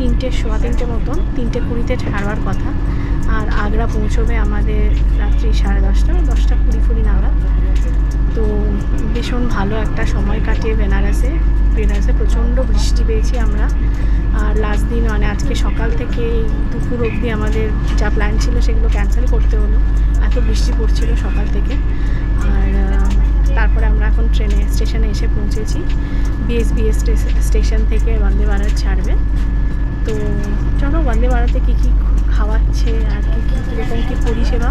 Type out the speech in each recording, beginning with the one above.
3টে সোয়া 3টে মতন, 3:20 ছাড়বার কথা। আর আগ্রা পৌঁছবে আমাদের রাত্রি 10:30, 10:20 নাগাদ। তো ভীষণ ভালো একটা সময় কাটিয়ে বেনারসে প্রচণ্ড বৃষ্টি পেয়েছি আমরা। আর লাস্ট দিন মানে আজকে সকাল থেকে দুপুর অবধি আমাদের যা প্ল্যান ছিল সেগুলো ক্যান্সেল করতে হলো, এত বৃষ্টি পড়ছিল সকাল থেকে। আর তারপরে আমরা এখন স্টেশনে এসে পৌঁছেছি। বিএসবিএস স্টেশন থেকে বন্দে ভারত ছাড়বে। তো চলো বন্দে ভারতে কী কী খাওয়াচ্ছে আর কীরকম কী পরিষেবা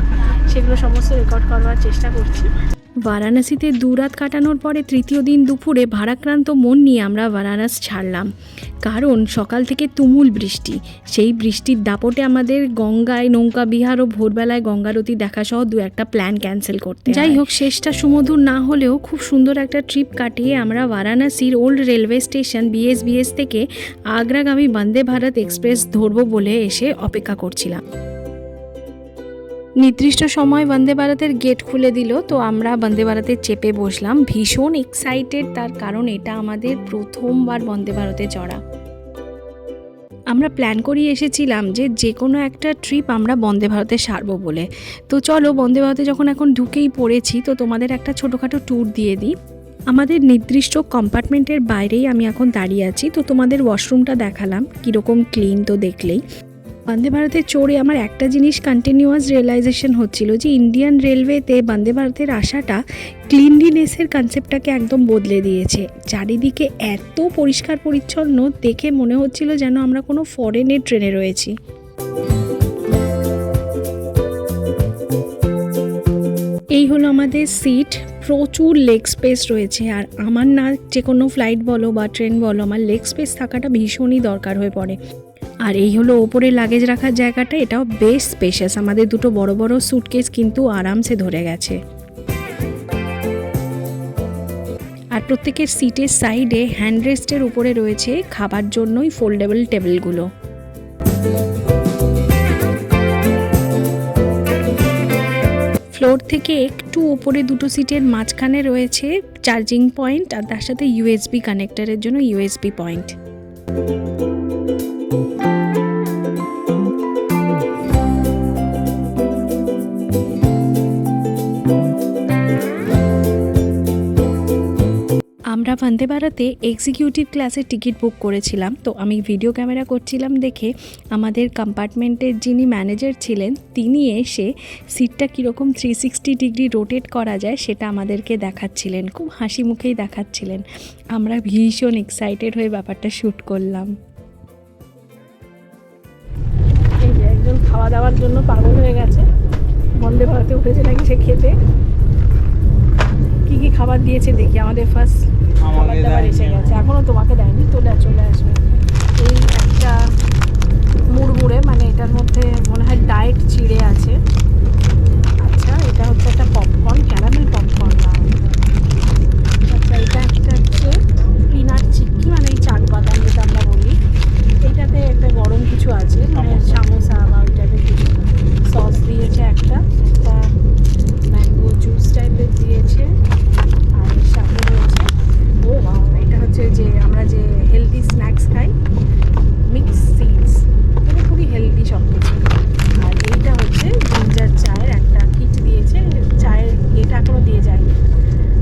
সেগুলো সমস্ত রেকর্ড করবার চেষ্টা করছি। বারাণসীতে 2 রাত কাটানোর পরে তৃতীয় দিন দুপুরে ভারাক্রান্ত মন নিয়ে আমরা বারাণসী ছাড়লাম, কারণ সকাল থেকে তুমুল বৃষ্টি। সেই বৃষ্টির দাপটে আমাদের গঙ্গায় নৌকা বিহার ও ভোরবেলায় গঙ্গারতি দেখাসহ 2-1টা প্ল্যান ক্যান্সেল করতে। যাই হোক, শেষটা সুমধুর না হলেও খুব সুন্দর একটা ট্রিপ কাটিয়ে আমরা বারাণসীর ওল্ড রেলওয়ে স্টেশন বিএসবিএস থেকে আগ্রাগামী বন্দে ভারত এক্সপ্রেস ধরবো বলে এসে অপেক্ষা করছিলাম। নির্দিষ্ট সময় বন্দে ভারতের গেট খুলে দিল, তো আমরা বন্দে ভারতে চেপে বসলাম। ভীষণ এক্সাইটেড, তার কারণ এটা আমাদের প্রথমবার বন্দে ভারতে চড়া। আমরা প্ল্যান করিয়ে এসেছিলাম যে কোনো একটা ট্রিপ আমরা বন্দে ভারতে সারবো বলে। তো চলো বন্দে ভারতে যখন এখন ঢুকেই পড়েছি, তো তোমাদের একটা ছোটোখাটো ট্যুর দিয়ে দিই। আমাদের নির্দিষ্ট কম্পার্টমেন্টের বাইরেই আমি এখন দাঁড়িয়ে আছি। তো তোমাদের ওয়াশরুমটা দেখালাম, কীরকম ক্লিন তো দেখলেই। বন্দে ভারতে চড়ে আমার একটা জিনিস কন্টিনিউয়াস রিয়েলাইজেশন হচ্ছিল যে ইন্ডিয়ান রেলওয়েতে বন্দে ভারতের আসাটা ক্লিনলিনেসের কনসেপ্টটাকে একদম বদলে দিয়েছে। চারিদিকে এত পরিষ্কার পরিচ্ছন্ন, দেখে মনে হচ্ছিল যেন আমরা কোনো ফরেনের ট্রেনে রয়েছি। এই হলো আমাদের সিট, প্রচুর লেগ স্পেস রয়েছে। আর আমার না যে কোনো ফ্লাইট বলো বা ট্রেন বলো, আমার লেগ স্পেস থাকাটা ভীষণই দরকার হয়ে পড়ে। আর এই হলো ওপরে লাগেজ রাখার জায়গাটা, এটাও বেশ স্পেশাস। আমাদের দুটো বড় বড় স্যুটকেস কিন্তু আরামসে ধরে গেছে। আর প্রত্যেকের সিটের সাইডে হ্যান্ডরেস্টের উপরে রয়েছে খাবার জন্যই ফোল্ডেবল টেবিলগুলো। ফ্লোর থেকে একটু উপরে দুটো সিটের মাঝখানে রয়েছে চার্জিং পয়েন্ট, আর তার সাথে ইউএসবি কানেক্টরের জন্য ইউএসবি পয়েন্ট। আমরা বন্দে ভারতে এক্সিকিউটিভ ক্লাসের টিকিট বুক করেছিলাম। তো আমি ভিডিও ক্যামেরা করছিলাম দেখে আমাদের কম্পার্টমেন্টের যিনি ম্যানেজার ছিলেন তিনি এসে সিটটা কীরকম 360 ডিগ্রি রোটেট করা যায় সেটা আমাদেরকে দেখাচ্ছিলেন, খুব হাসি মুখেই দেখাচ্ছিলেন। আমরা ভীষণ এক্সাইটেড হয়ে ব্যাপারটা শ্যুট করলাম। এই যে একজন খাওয়া দাওয়ার জন্য পাগল হয়ে গেছে, বন্দে ভারতে উঠেছে নাকি সে খেতে। কী কী খাবার দিয়েছে দেখি। আমাদের ফার্স্ট খাবার দাবার এসে গেছে, এখনও তোমাকে দেয়নি, চলে আসবে। এই একটা মুড়মুড়ে, মানে এটার মধ্যে মনে হয় ডায়েট চিড়ে আছে। আচ্ছা, এটা হচ্ছে একটা পপকর্ন, ক্যারামেল পপকর্ন। আচ্ছা, এটা একটা হচ্ছে পিনাট চিক্কি, মানে এই চাট বাদাম যেটা আমরা বলি। এইটাতে একটা গরম কিছু আছে, মানে সামোসা বা ওই টাইপের কিছু। সস দিয়েছে একটা ম্যাঙ্গো জুস টাইপের দিয়েছে। আর সাথে রয়েছে এটা হচ্ছে যে আমরা যে হেলদি স্ন্যাক্স খাই, মিক্স সিডস, পুরোপুরি হেলদি সব কিছু। আর এইটা হচ্ছে জিঞ্জার চায়ের একটা কিট দিয়েছে, চায়ের এটা এখনও দিয়ে যায়নি,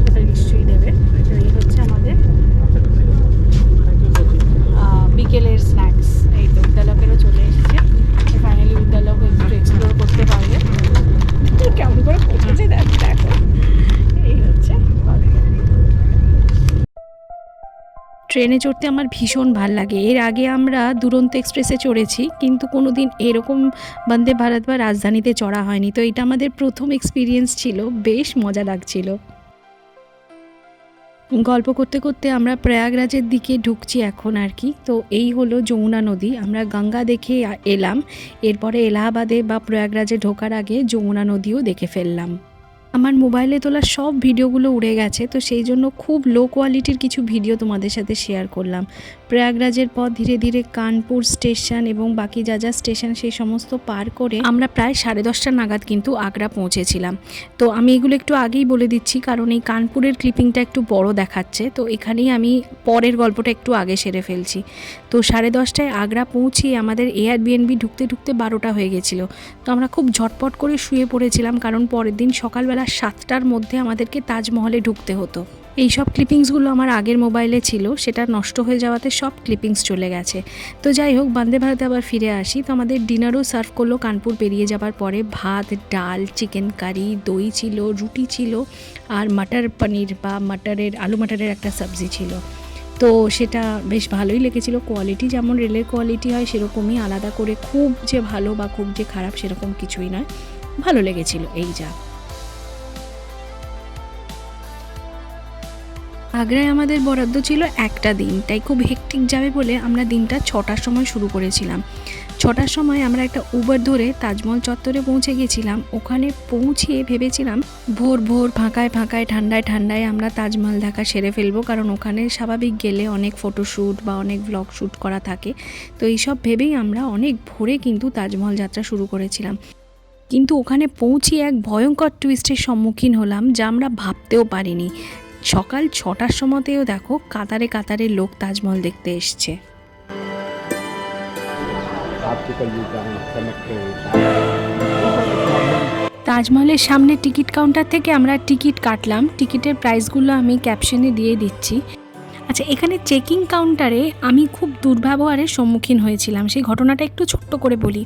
ওটা নিশ্চয়ই দেবে। তো এই হচ্ছে আমাদের বিকেলের স্ন্যাক্স। এই তো উদ্যালকেরও চলে এসেছে, ফাইনালি উদ্যালক একটু এক্সপ্লোর করতে পারবে। কেমন করে পৌঁছেছে দেখো। এই হচ্ছে ট্রেনে চড়তে আমার ভীষণ ভাল লাগে। এর আগে আমরা দুরন্ত এক্সপ্রেসে চড়েছি, কিন্তু কোনো দিন এরকম বন্দে ভারত বা রাজধানীতে চড়া হয়নি। তো এটা আমাদের প্রথম এক্সপিরিয়েন্স ছিল, বেশ মজা লাগছিল। গল্প করতে করতে আমরা প্রয়াগরাজের দিকে ঢুকছি এখন আর কি। তো এই হলো যমুনা নদী, আমরা গঙ্গা দেখে এলাম, এরপরে এলাহাবাদে বা প্রয়াগরাজে ঢোকার আগে যমুনা নদীও দেখে ফেললাম। আমার মোবাইলে তোলা সব ভিডিওগুলো উড়ে গেছে, তো সেই জন্য খুব লো কোয়ালিটির কিছু ভিডিও তোমাদের সাথে শেয়ার করলাম। প্রয়াগরাজের পর ধীরে ধীরে কানপুর স্টেশন এবং বাকি যা যা স্টেশন সেই সমস্ত পার করে আমরা প্রায় 10:30 নাগাদ কিন্তু আগ্রা পৌঁছেছিলাম। তো আমি এগুলো একটু আগেই বলে দিচ্ছি, কারণ এই কানপুরের ক্লিপিংটা একটু বড় দেখাচ্ছে, তো এখানেই আমি পরের গল্পটা একটু আগে সেরে ফেলছি। তো 10:30টায় আগ্রা পৌঁছিয়ে আমাদের এয়ারবিএনবি ঢুকতে ঢুকতে 12টা হয়ে গেছিলো। তো আমরা খুব ঝটপট করে শুয়ে পড়েছিলাম, কারণ পরের দিন সকালবেলা 7টার মধ্যে আমাদেরকে তাজমহলে ঢুকতে হতো। এই সব ক্লিপিংসগুলো আমার আগের মোবাইলে ছিল, সেটা নষ্ট হয়ে যাওয়াতে সব ক্লিপিংস চলে গেছে। তো যাই হোক, বন্দে ভারতে আবার ফিরে আসি। তো আমাদের ডিনারও সার্ভ করলো কানপুর পেরিয়ে যাবার পরে। ভাত, ডাল, চিকেন কারি, দই ছিল, রুটি ছিল, আর মটর পনির বা আলু মটরের একটা সবজি ছিল। তো সেটা বেশ ভালোই লেগেছিল। কোয়ালিটি যেমন রেলের কোয়ালিটি হয় সেরকমই, আলাদা করে খুব যে ভালো বা খুব যে খারাপ সেরকম কিছুই নয়, ভালো লেগেছিল। এই যা আগ্রায় আমাদের বরাদ্দ ছিল একটা দিন, তাই খুব হেক্টিক যাবে বলে আমরা দিনটা 6টার সময় শুরু করেছিলাম। 6টার সময় আমরা একটা উবার ধরে তাজমহল চত্বরে পৌঁছে গেছিলাম। ওখানে পৌঁছে ভেবেছিলাম ভোর ভোর ফাঁকায় ফাঁকায় ঠান্ডায় ঠান্ডায় আমরা তাজমহল দেখা সেরে ফেলবো, কারণ ওখানে স্বাভাবিক গেলে অনেক ফটোশ্যুট বা অনেক ব্লগ শ্যুট করা থাকে। তো এইসব ভেবেই আমরা অনেক ভোরে কিন্তু তাজমহল যাত্রা শুরু করেছিলাম। কিন্তু ওখানে পৌঁছে এক ভয়ঙ্কর টুইস্টের সম্মুখীন হলাম, যা আমরা ভাবতেও পারিনি। সকাল 6টার সময়তেও দেখো কাতারে কাতারে লোক তাজমহল দেখতে এসছে। তাজমহলের সামনে টিকিট কাউন্টার থেকে আমরা টিকিট কাটলাম। টিকিটের প্রাইসগুলো আমি ক্যাপশনে দিয়ে দিচ্ছি। আচ্ছা, এখানে চেকিং কাউন্টারে আমি খুব দুর্ব্যবহারের সম্মুখীন হয়েছিলাম, সেই ঘটনাটা একটু ছোট্ট করে বলি।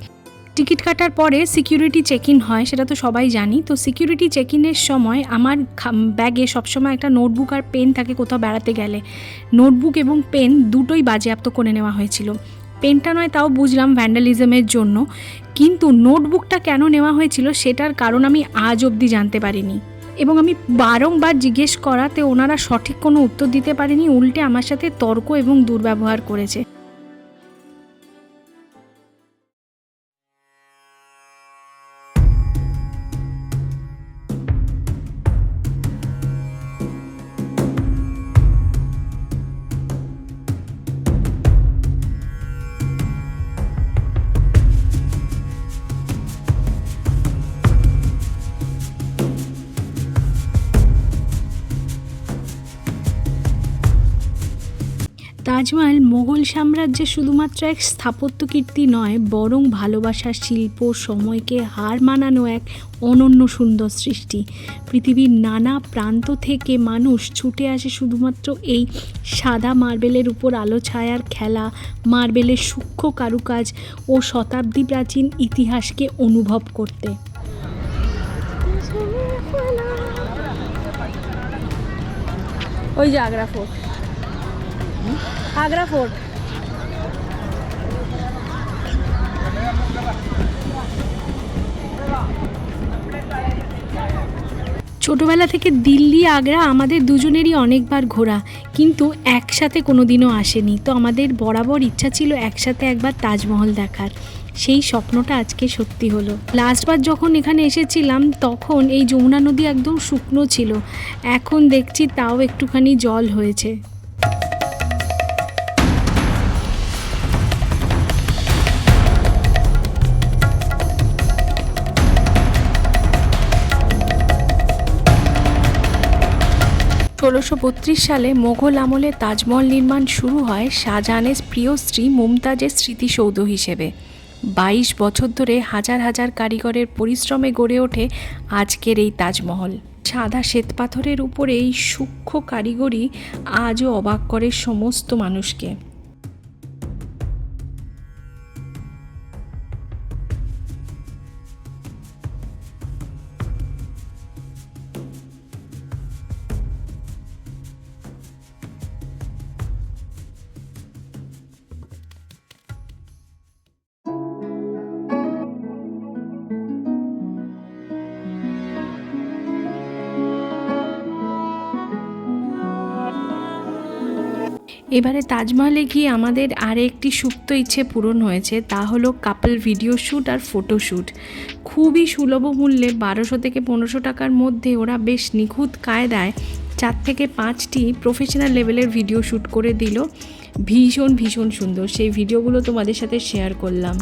টিকিট কাটার পরে সিকিউরিটি চেক ইন হয়, সেটা তো সবাই জানি। তো সিকিউরিটি চেক ইনের সময় আমার ব্যাগে সবসময় একটা নোটবুক আর পেন থাকে কোথাও বেড়াতে গেলে। নোটবুক এবং পেন দুটোই বাজেয়াপ্ত করে নেওয়া হয়েছিল। পেনটা নয় তাও বুঝলাম ভ্যান্ডালিজমের জন্য, কিন্তু নোটবুকটা কেন নেওয়া হয়েছিল সেটার কারণ আমি আজ অবধি জানতে পারিনি, এবং আমি বারংবার জিজ্ঞেস করাতে ওনারা সঠিক কোনো উত্তর দিতে পারেনি, উল্টে আমার সাথে তর্ক এবং দুর্ব্যবহার করেছে। তাজমহল মোগল সাম্রাজ্যের শুধুমাত্র এক স্থাপত্য কীর্তি নয়, বরং ভালোবাসার শিল্প, সময়কে হার মানানো এক অনন্য সুন্দর সৃষ্টি। পৃথিবীর নানা প্রান্ত থেকে মানুষ ছুটে আসে শুধুমাত্র এই সাদা মার্বেলের উপর আলো ছায়ার খেলা, মার্বেলের সূক্ষ্ম কারুকাজ ও শতাব্দী প্রাচীন ইতিহাসকে অনুভব করতে। ওই যে আগ্রা ফোর্ট, আগ্রা ফোর্ট। ছোটবেলা থেকে দিল্লি আগ্রা আমাদের দুজনেরই অনেকবার ঘোরা, কিন্তু একসাথে কোনোদিনও আসেনি। তো আমাদের বরাবর ইচ্ছা ছিল একসাথে একবার তাজমহল দেখার। সেই স্বপ্নটা আজকে সত্যি হলো। লাস্টবার যখন এখানে এসেছিলাম তখন এই যমুনা নদী একদম শুকনো ছিল, এখন দেখছি তাও একটুখানি জল হয়েছে। সালে মোগল আমলে তাজমহল নির্মাণ শুরু হয় শাহজাহানের প্রিয় স্ত্রী মুমতাজের স্মৃতিসৌধ হিসেবে। 22 বছর ধরে হাজার হাজার কারিগরের পরিশ্রমে গড়ে ওঠে আজকের এই তাজমহল। সাদা শ্বেতপাথরের উপরে এই সূক্ষ্ম কারিগরি আজও অবাক করে সমস্ত মানুষকে। এবারে তাজমহলে গিয়ে আমাদের আরেকটি সুপ্ত ইচ্ছে পূরণ হয়েছে, তা হলো কাপল ভিডিও শ্যুট আর ফটোশ্যুট। খুবই সুলভ মূল্যে 1200 থেকে 1500 টাকার মধ্যে ওরা বেশ নিখুঁত কায়দায় 4 থেকে 5টি প্রফেশনাল লেভেলের ভিডিও শ্যুট করে দিল। ভীষণ ভীষণ সুন্দর, সেই ভিডিওগুলো তোমাদের সাথে শেয়ার করলাম।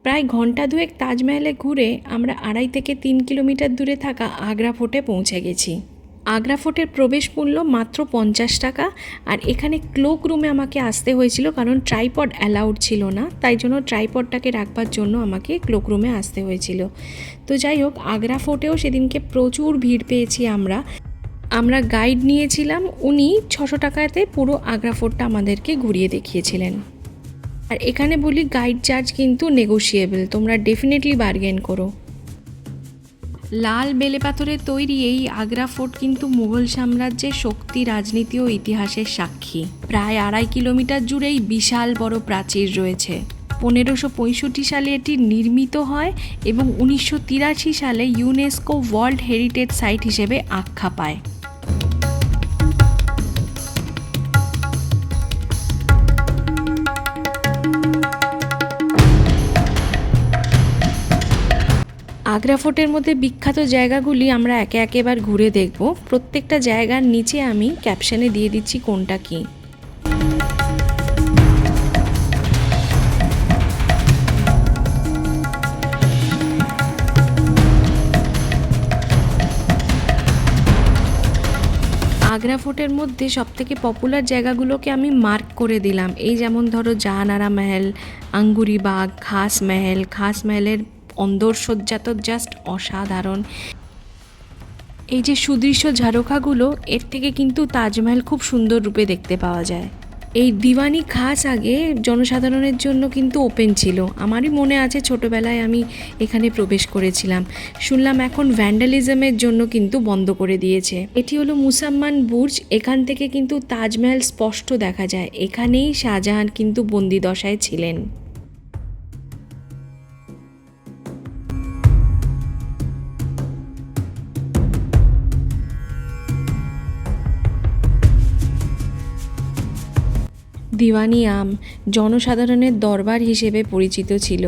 প্রায় ঘন্টা দুয়েক তাজমহলে ঘুরে আমরা 2.5 থেকে 3 কিলোমিটার দূরে থাকা আগ্রা ফোর্টে পৌঁছে গেছি। আগ্রা ফোর্টের প্রবেশ মূল্য মাত্র 50 টাকা। আর এখানে ক্লোক রুমে আমাকে আসতে হয়েছিল, কারণ ট্রাইপড অ্যালাউড ছিল না, তাই জন্য ট্রাইপডটাকে রাখবার জন্য আমাকে ক্লোক রুমে আসতে হয়েছিল। তো যাই হোক, আগ্রা ফোর্টেও সেদিনকে প্রচুর ভিড় পেয়েছি আমরা গাইড নিয়েছিলাম, উনি 600 টাকাতে পুরো আগ্রা ফোর্টটা আমাদেরকে ঘুরিয়ে দেখিয়েছিলেন। আর এখানে বলি, গাইড চার্জ কিন্তু নেগোশিয়েবল, তোমরা ডেফিনেটলি বার্গেন করো। লাল বেলে পাথরের তৈরি এই আগ্রা ফোর্ট কিন্তু মুঘল সাম্রাজ্যের শক্তি, রাজনীতি ও ইতিহাসের সাক্ষী। প্রায় 2.5 কিলোমিটার জুড়েই বিশাল বড় প্রাচীর রয়েছে। 1565 সালে এটি নির্মিত হয় এবং 1983 সালে ইউনেস্কো ওয়ার্ল্ড হেরিটেজ সাইট হিসেবে আখ্যা পায়। আগ্রা ফোর্টের মধ্যে বিখ্যাত জায়গাগুলি আমরা একে একে এবার ঘুরে দেখব। প্রত্যেকটা জায়গার নিচে আমি ক্যাপশনে দিয়ে দিচ্ছি কোনটা কি। আগ্রা ফোর্টের মধ্যে সবথেকে পপুলার জায়গাগুলোকে আমি মার্ক করে দিলাম। এই যেমন ধরো জাহানারা মহল, আঙ্গুরি বাগ, খাস মহলের অন্দরসজ্জা তো জাস্ট অসাধারণ। এই যে সুদৃশ্য ঝাড়খাগুলো, এর থেকে কিন্তু তাজমহল খুব সুন্দর রূপে দেখতে পাওয়া যায়। এই দিওয়ানি খাস আগে জনসাধারণের জন্য কিন্তু ওপেন ছিল। আমারই মনে আছে ছোটোবেলায় আমি এখানে প্রবেশ করেছিলাম। শুনলাম এখন ভ্যান্ডালিজমের জন্য কিন্তু বন্ধ করে দিয়েছে। এটি হলো মুসাম্মান বুর্জ, এখান থেকে কিন্তু তাজমহল স্পষ্ট দেখা যায়। এখানেই শাহজাহান কিন্তু বন্দি দশায় ছিলেন। দিওয়ানি আম জনসাধারণের দরবার হিসেবে পরিচিত ছিল।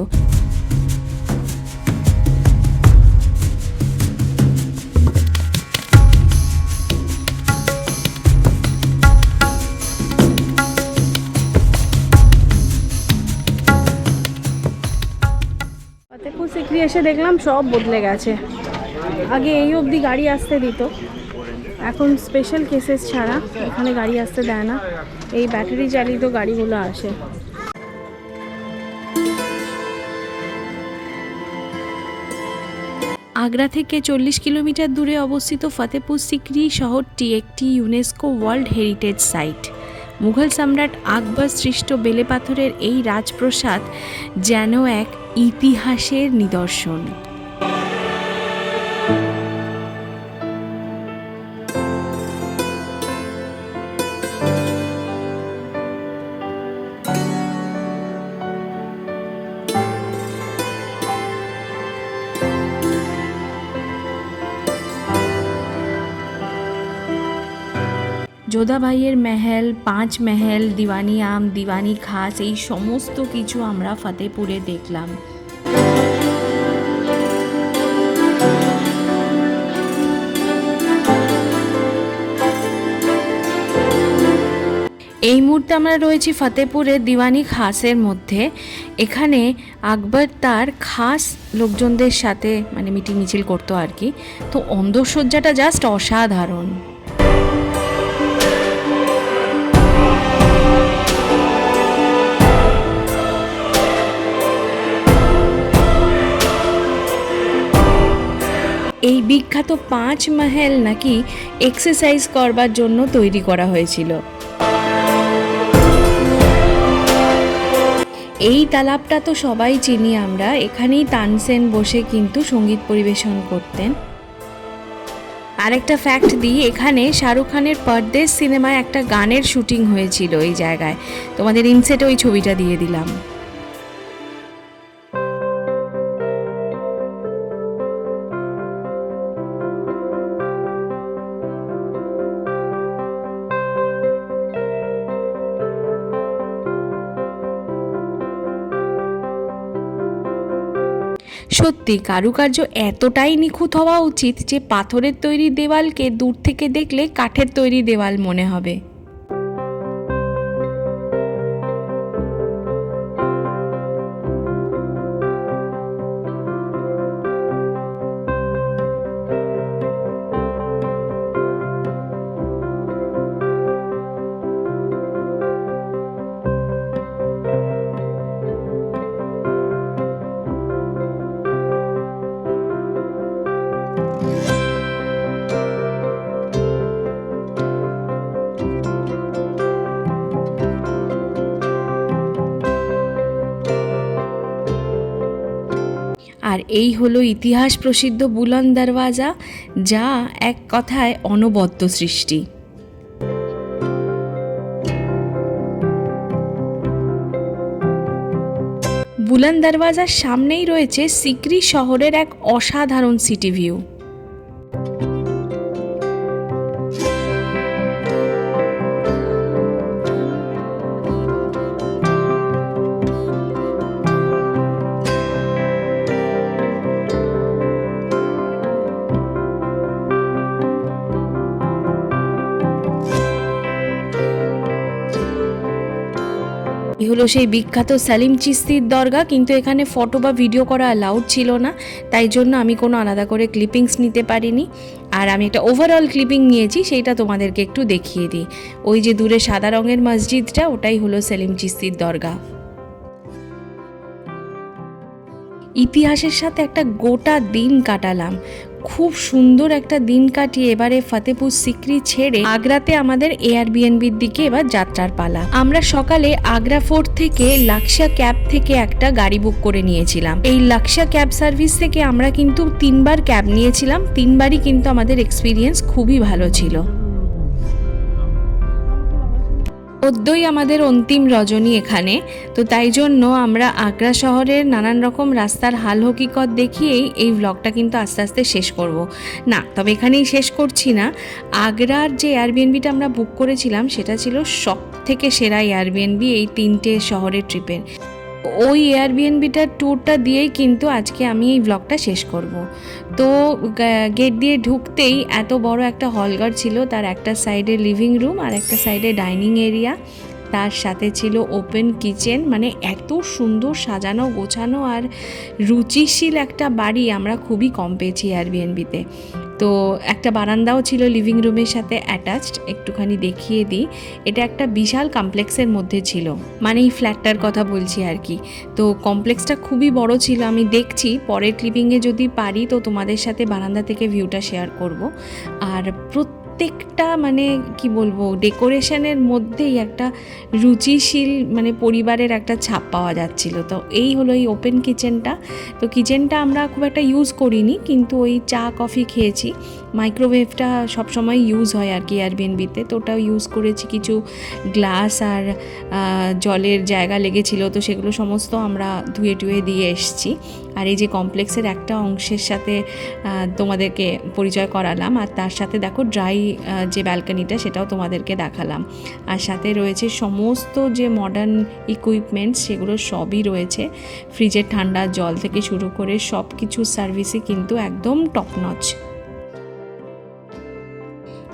ফতেপুর সিকরি এসে দেখলাম সব বদলে গেছে। আগে এই অবধি গাড়ি আসতে দিত, এখন স্পেশাল কেসেস ছাড়া এখানে গাড়ি আসতে দেয় না। এই ব্যাটারি চালিত গাড়িগুলো আসে। আগ্রা থেকে 40 কিলোমিটার দূরে অবস্থিত ফতেপুর সিকরি শহরটি একটি UNESCO world heritage site. Mughal সম্রাট আকবর সৃষ্ট বেলে পাথরের এই রাজপ্রাসাদ যেন এক ইতিহাসের নিদর্শন। যোধা ভাইয়ের মহল, 5 মহল, দিওয়ানি আম, দিওয়ানি খাস, এই সমস্ত কিছু আমরা ফতেপুরে দেখলাম। এই মুহূর্তে আমরা রয়েছি ফতেপুরের দিওয়ানি খাসের মধ্যে। এখানে আকবর তার খাস লোকজনদের সাথে মিটিং মিছিল করতো আর কি। তো অন্দরসজ্জাটা জাস্ট অসাধারণ। এই বিখ্যাত 5 মহল নাকি এক্সারসাইজ করবার জন্য তৈরি করা হয়েছিল। এই তালাবটা তো সবাই চিনি আমরা, এখানেই তানসেন বসে কিন্তু সঙ্গীত পরিবেশন করতেন। আরেকটা ফ্যাক্ট দিই, এখানে শাহরুখ খানের পরদেশ সিনেমায় একটা গানের শুটিং হয়েছিল এই জায়গায়। তোমাদের ইনসেটে ওই ছবিটা দিয়ে দিলাম। সত্যি কারুকার্য এতটাই নিখুঁত হওয়া উচিত যে পাথরের তৈরি দেওয়ালকে দূর থেকে দেখলে কাঠের তৈরি দেওয়াল মনে হবে। আর এই হলো ইতিহাস প্রসিদ্ধ বুলন্দ দরওয়াজা, যা এক কথায় অনবদ্য সৃষ্টি। বুলন্দ দরওয়াজার সামনেই রয়েছে সিকরি শহরের এক অসাধারণ সিটি ভিউ। এই হলো সেই বিখ্যাত সালিম চিশতির দরগা, কিন্তু এখানে ফটো বা ভিডিও করা অ্যালাউড ছিল না, তাই জন্য আমি কোনো আলাদা করে ক্লিপিংস নিতে পারিনি। আর আমি একটা ওভারঅল ক্লিপিং নিয়েছি, সেইটা তোমাদেরকে একটু দেখিয়ে দিই। ওই যে দূরে সাদা রঙের মসজিদটা, ওটাই হলো সালিম চিশতির দরগা। ইতিহাসের সাথে একটা গোটা দিন কাটালাম, খুব সুন্দর একটা দিন কাটিয়ে এবারে ফতেপুর সিকরি ছেড়ে আগ্রাতে আমাদের এয়ারবিএনবির দিকে এবার যাত্রার পালা। আমরা সকালে আগ্রা ফোর্ট থেকে লাক্সা ক্যাব থেকে একটা গাড়ি বুক করে নিয়েছিলাম। এই লাক্সা ক্যাব সার্ভিস থেকে আমরা কিন্তু 3বার ক্যাব নিয়েছিলাম, 3বারই কিন্তু আমাদের এক্সপিরিয়েন্স খুবই ভালো ছিল। সদ্যই আমাদের অন্তিম রজনী এখানে, তো তাই জন্য আমরা আগ্রা শহরের নানান রকম রাস্তার হাল হকিকত দেখিয়েই এই ব্লগটা কিন্তু আস্তে আস্তে শেষ করব না। তবে এখানেই শেষ করছি না, আগ্রার যে এয়ারবিএনবিটা আমরা বুক করেছিলাম সেটা ছিল সব থেকে সেরা এয়ারবিএনবি এই 3টে শহরের ট্রিপের। ওই এয়ারবিএনবিটার ট্যুরটা দিয়েই কিন্তু আজকে আমি এই ব্লগটা শেষ করব। তো গেট দিয়ে ঢুকতেই এত বড় একটা হলঘর ছিল, তার একটা সাইডে লিভিং রুম আর একটা সাইডে ডাইনিং এরিয়া, তার সাথে ছিল ওপেন কিচেন। মানে এত সুন্দর সাজানো গোছানো আর রুচিশীল একটা বাড়ি আমরা খুবই কম পেয়েছি এয়ারবিএনবিতে। তো একটা বারান্দাও ছিল লিভিং রুমের সাথে অ্যাটাচড, একটুখানি দেখিয়ে দিই। এটা একটা বিশাল কমপ্লেক্সের মধ্যে ছিল, মানে এই ফ্ল্যাটটার কথা বলছি আর কি। তো কমপ্লেক্সটা খুবই বড় ছিল, আমি দেখছি পরের ক্লিপিংয়ে যদি পারি তো তোমাদের সাথে বারান্দা থেকে ভিউটা শেয়ার করব। আর প্রত্যেকটা মানে কি বলবো, ডেকোরেশনের মধ্যেই একটা রুচিশীল মানে পরিবারের একটা ছাপ পাওয়া যাচ্ছিল। তো এই হলো এই ওপেন কিচেনটা। তো কিচেনটা আমরা খুব একটা ইউজ করিনি, কিন্তু ওই চা কফি খেয়েছি। মাইক্রোওয়েভটা সবসময় ইউজ হয় আর কি এয়ারবিএনবিতে, তো ওটাও ইউজ করেছি। কিছু গ্লাস আর জলের জায়গা লেগেছিল, তো সেগুলো সমস্ত আমরা ধুয়ে টুয়ে দিয়ে এসছি। আর এই যে কমপ্লেক্সের একটা অংশের সাথে তোমাদেরকে পরিচয় করালাম, আর তার সাথে দেখো ড্রাই যে ব্যালকনিটা সেটাও তোমাদেরকে দেখালাম। আর সাথে রয়েছে সমস্ত যে মডার্ন ইকুইপমেন্টস, সেগুলো সবই রয়েছে। ফ্রিজের ঠান্ডা জল থেকে শুরু করে সব কিছু সার্ভিসই কিন্তু একদম টপ নচ।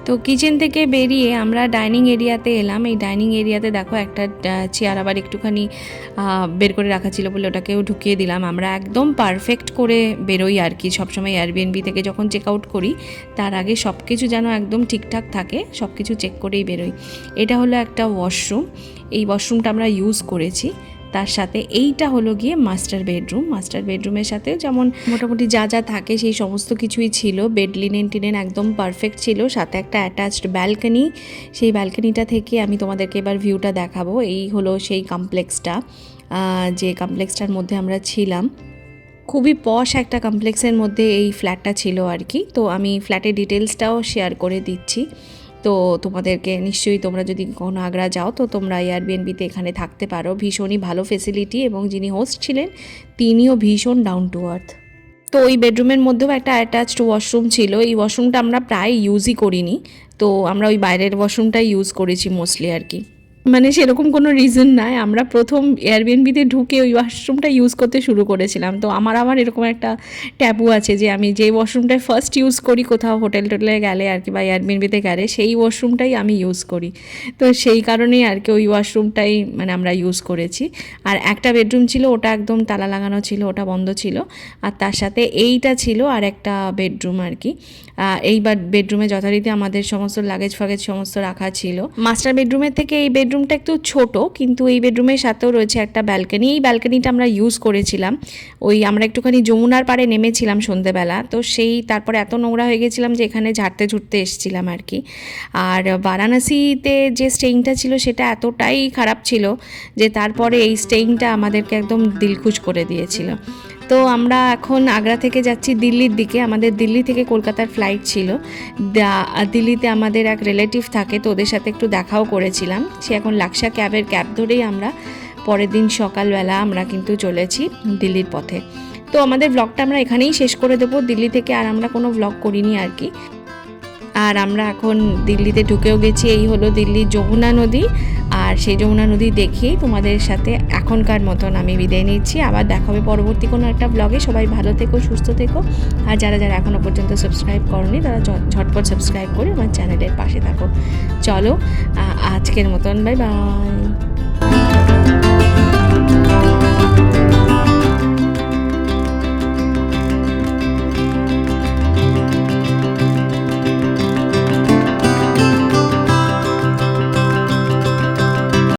তো কিচেন থেকে বেরিয়ে আমরা ডাইনিং এরিয়াতে এলাম। এই ডাইনিং এরিয়াতে দেখো একটা চেয়ার আবার একটুখানি বের করে রাখা ছিল বলে ওটাকেও ঢুকিয়ে দিলাম। আমরা একদম পারফেক্ট করে বেরোই আর কি, সবসময় এয়ারবিএনবি থেকে যখন চেক আউট করি তার আগে সব কিছু যেন একদম ঠিকঠাক থাকে, সব কিছু চেক করেই বেরোই। এটা হলো একটা ওয়াশরুম, এই ওয়াশরুমটা আমরা ইউজ করেছি। তার সাথে এইটা হলো গিয়ে মাস্টার বেডরুম। মাস্টার বেডরুমের সাথে যেমন মোটামুটি যা যা থাকে সেই সমস্ত কিছুই ছিল। বেড লিনেন টিনেন একদম পারফেক্ট ছিল, সাথে একটা অ্যাটাচড ব্যালকনি। সেই ব্যালকনিটা থেকে আমি তোমাদেরকে এবার ভিউটা দেখাবো। এই হলো সেই কমপ্লেক্সটা। যে কমপ্লেক্সটার মধ্যে আমরা ছিলাম। খুবই পশ একটা কমপ্লেক্সের মধ্যে এই ফ্ল্যাটটা ছিল আর কি। তো আমি ফ্ল্যাটের ডিটেলসটাও শেয়ার করে দিচ্ছি। তো তোমাদেরকে নিশ্চয়ই, তোমরা যদি কখনো আগ্রা যাও তো তোমরা এয়ারবিএনবিতে এখানে থাকতে পারো। ভীষণই ভালো ফেসিলিটি, এবং যিনি হোস্ট ছিলেন তিনিও ভীষণ ডাউন টু আর্থ। তো ওই বেডরুমের মধ্যেও একটা অ্যাটাচড ওয়াশরুম ছিল। এই ওয়াশরুমটা আমরা প্রায় ইউজই করিনি, তো আমরা ওই বাইরের ওয়াশরুমটাই ইউজ করেছি মোস্টলি আর কি। মানে সেরকম কোনো রিজন নাই, আমরা প্রথম এয়ারবিএনবিতে ঢুকে ওই ওয়াশরুমটা ইউজ করতে শুরু করেছিলাম। তো আমার এরকম একটা ট্যাবু আছে যে আমি যে ওয়াশরুমটা ফার্স্ট ইউজ করি কোথাও হোটেল টোটেলে গেলে আর কি, বা এয়ারবিএনবিতে গেলে সেই ওয়াশরুমটাই আমি ইউজ করি। তো সেই কারণেই আর কি ওই ওয়াশরুমটাই মানে আমরা ইউজ করেছি। আর একটা বেডরুম ছিল, ওটা একদম তালা লাগানো ছিল, ওটা বন্ধ ছিল। আর তার সাথে এইটা ছিল আর একটা বেডরুম আর কি। এই বেডরুমে যথারীতি আমাদের সমস্ত লাগেজ ফাগেজ সমস্ত রাখা ছিল। মাস্টার বেডরুমের থেকে এই বেডরুমটা একটু ছোট, কিন্তু এই বেডরুমের সাথেও রয়েছে একটা ব্যালকনি। এই ব্যালকনিটা আমরা ইউজ করেছিলাম। ওই আমরা একটুখানি যমুনার পাড়ে নেমেছিলাম সন্ধেবেলা, তো তারপরে এত নোংরা হয়ে গেছিলাম যে এখানে ঝাড়তে ঝুড়তে এসেছিলাম আর কি। আর বারাণসীতে যে স্টেইনটা ছিল সেটা এতটাই খারাপ ছিল যে তারপরে এই স্টেইনটা আমাদেরকে একদম দিলখুশ করে দিয়েছিল। তো আমরা এখন আগ্রা থেকে যাচ্ছি দিল্লির দিকে। আমাদের দিল্লি থেকে কলকাতার ফ্লাইট ছিল। দিল্লিতে আমাদের এক রিলেটিভ থাকে, তো ওদের সাথে একটু দেখাও করেছিলাম। সে এখন লাক্সা ক্যাব ধরেই আমরা পরের দিন সকালবেলা আমরা কিন্তু চলেছি দিল্লির পথে। তো আমাদের ব্লগটা আমরা এখানেই শেষ করে দেবো। দিল্লি থেকে আর আমরা কোনো ব্লগ করিনি আর কি। আর আমরা এখন দিল্লিতে ঢুকেও গেছি। এই হলো দিল্লির যমুনা নদী, আর সেই যমুনা নদী দেখেই তোমাদের সাথে এখনকার মতন আমি বিদায় নিচ্ছি। আবার দেখা হবে পরবর্তী কোনো একটা ব্লগে। সবাই ভালো থেকো, সুস্থ থেকো। আর যারা এখনও পর্যন্ত সাবস্ক্রাইব করনি তারা ঝটপট সাবস্ক্রাইব করে আমার চ্যানেলের পাশে থাকো। চলো আজকের মতন বাই বাই।